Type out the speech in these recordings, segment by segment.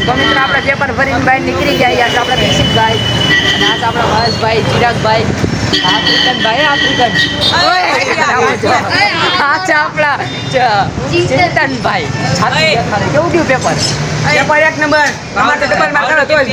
તો મિત્રો આપણે પેપર ભરીને બહાર નીકળી ગયા. આજે આપણે કૌશિકભાઈ અને આજે આપણા મહેશભાઈ, ચિરાગભાઈ, આફ્રિકનભાઈ, આફ્રિકન આપણા ચિંતનભાઈ. કેવું ગયું પેપર? પેપર એક નંબર. અમારે તો ડબલ માર્ક હતો જ.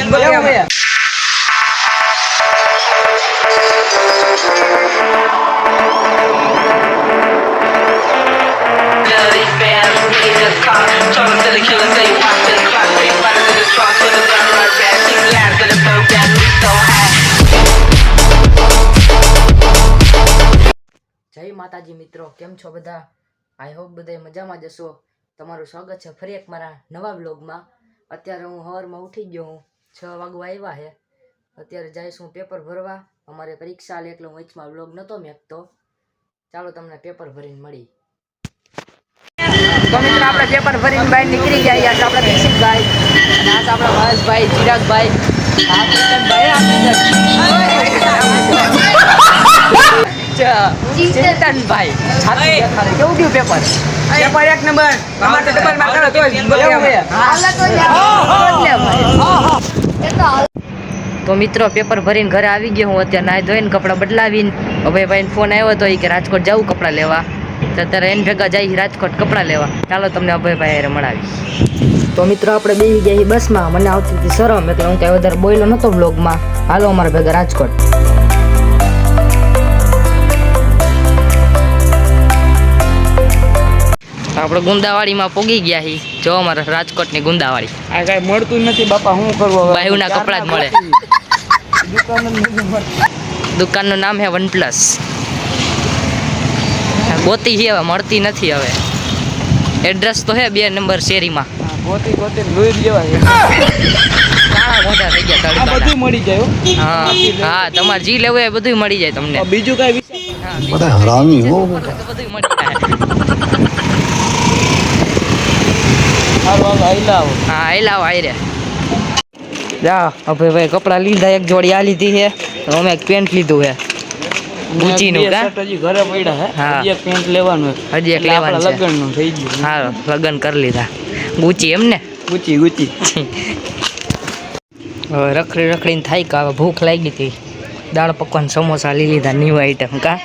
જય માતાજી મિત્રો, કેમ છો બધા? આઈ હોપ બધા મજામાં જશો. તમારું સ્વાગત છે ફરી એક મારા નવા બ્લોગમાં. અત્યારે હું સવારમાં ઉઠી ગયો, હું 6 વાગવા આવ્યા છે. અત્યારે જઈશું પેપર ભરવા. અમારે પરીક્ષા લે એટલે હું વચમાં બ્લોગ નહોતો મેકતો. ચાલો તમને પેપર ભરીને મળી. તો મિત્રો આપણે પેપર ભરીને બહાર નીકળી ગયા. આજે આપણે કૌશિકભાઈ અને આજે આપણા મહેશભાઈ, ચિરાગભાઈ, ચિંતનભાઈ. કેવું ગયું પેપર? પેપર એક નંબર. અમારે તો ડબલ માર્ક હતો જ. તો મિત્રો પેપર ભરીને ઘરે આવી ગયો હું. અત્યારે નાહી ધોઈને કપડાં બદલાવીને અભયભાઈને ફોન આવ્યો હતો કે રાજકોટ જવું કપડાં લેવા. તો અત્યારે એને ભેગા જઈ રાજકોટ કપડાં લેવા. ચાલો તમને અભયભાઈ હારે મળાવી. તો મિત્રો આપણે બેસી ગયા બસમાં. મને આવતી હતી શરમ એટલે હું કાંઈ વધારે બોલ્યો નહોતો બ્લોગમાં. હાલો અમારા ભેગા રાજકોટ. આપણે ગુંદાવાડીમાં પોગી ગયા છીએ. જો અમારે રાજકોટની ગુંદાવાડી. આ કઈ મળતું નથી બાપા, શું કરવું? બાયુના કપડા જ મળે. દુકાનનું નામ છે OnePlus. ગોતી છે હવે, મળતી નથી હવે. એડ્રેસ તો છે 2 નંબર શેરીમાં. ગોતી લોહી લેવાય. કાળા મોઢા થઈ ગયા તડકા. બધું મળી જાય. હા તમારે જી લેવું એ બધું મળી જાય તમને. બીજું કઈ વિષય બધા હરામી હો. બધું મળી જાય. હા આઈલાવ આઈ રે. જા હવે ભાઈ કપડા લીધા. એક જોડી આ લીધી છે. અમે એક પેન્ટ લીધું છે ગુચીનું. હજી ઘરે પડ્યા છે. હા. હજી એક પેન્ટ લેવાનું છે. હજી એક લેવાનું છે. લગ્નનું થઈ ગયું. હા લગ્ન કરી લીધા. ગુચી એમ ને. ગુચી હવે રખડી રખડીને થાય કે હવે ભૂખ લાગી હતી. દાળ પકવાન સમોસા લઈ લીધા ન્યૂ આઈટમ. કા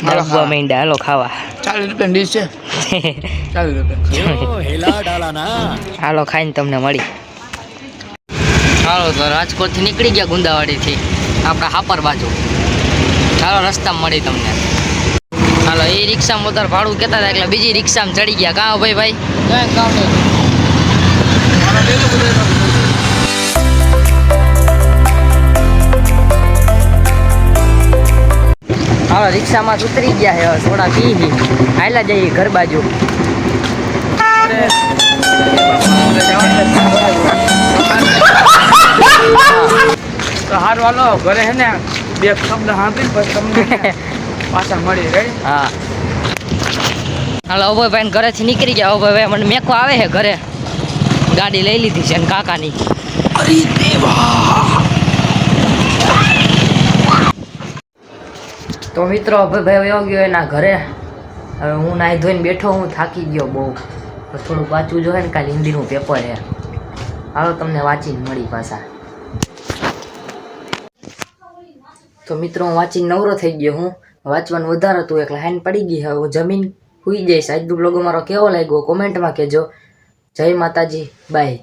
ડબ્બા માંડ્યા. હાલો ખાવા. 40 રૂપિયા ડીશ છે. 40 રૂપિયા. હાલો ખાઈને તમને મળી. હાલો તો રાજકોટથી નીકળી ગયા ગુંદાવાડીથી આપણા હાપર બાજુ. ચાલો રસ્તામાં મળી તમને. હાલો એ રિક્ષામાં વધારે ભાડું કહેતા હતા એટલે બીજી રિક્ષામાં ચડી ગયા. કાં ભાઈ? હાલો રિક્ષામાં ઉતરી ગયા છે. હવે સોડા પી હાલા જઈએ ઘર બાજુ. હારું હાલો ઘરે હે ને 2 શબ્દ સાંભળી પછી તમને પાછા મળી. રેડી? હા હાલો અભયભાઈ ઘરેથી નીકળી ગયા. અભયભાઈ મને મેકો આવે છે ઘરે. ગાડી લઈ લીધી છે ને કાકાની. તો મિત્રો અભયભાઈ વયો ગયો એના ઘરે. હવે હું નાહી ધોઈને બેઠો. હું થાકી ગયો બહુ. થોડુંક વાંચવું જોઈએ ને, કાલે હિન્દીનું પેપર છે. હાલો તમને વાંચીને મળી પાછા. તો મિત્રો હું વાંચીને નવરો થઈ ગયો. હું વાંચવાનું વધારે હતું એટલે હાઈન પડી ગઈ. હવે હું જમીન સુઈ જઈશ. આજનો બ્લોગ અમારો કેવો લાગ્યો કોમેન્ટમાં કહેજો. જય માતાજી, બાય.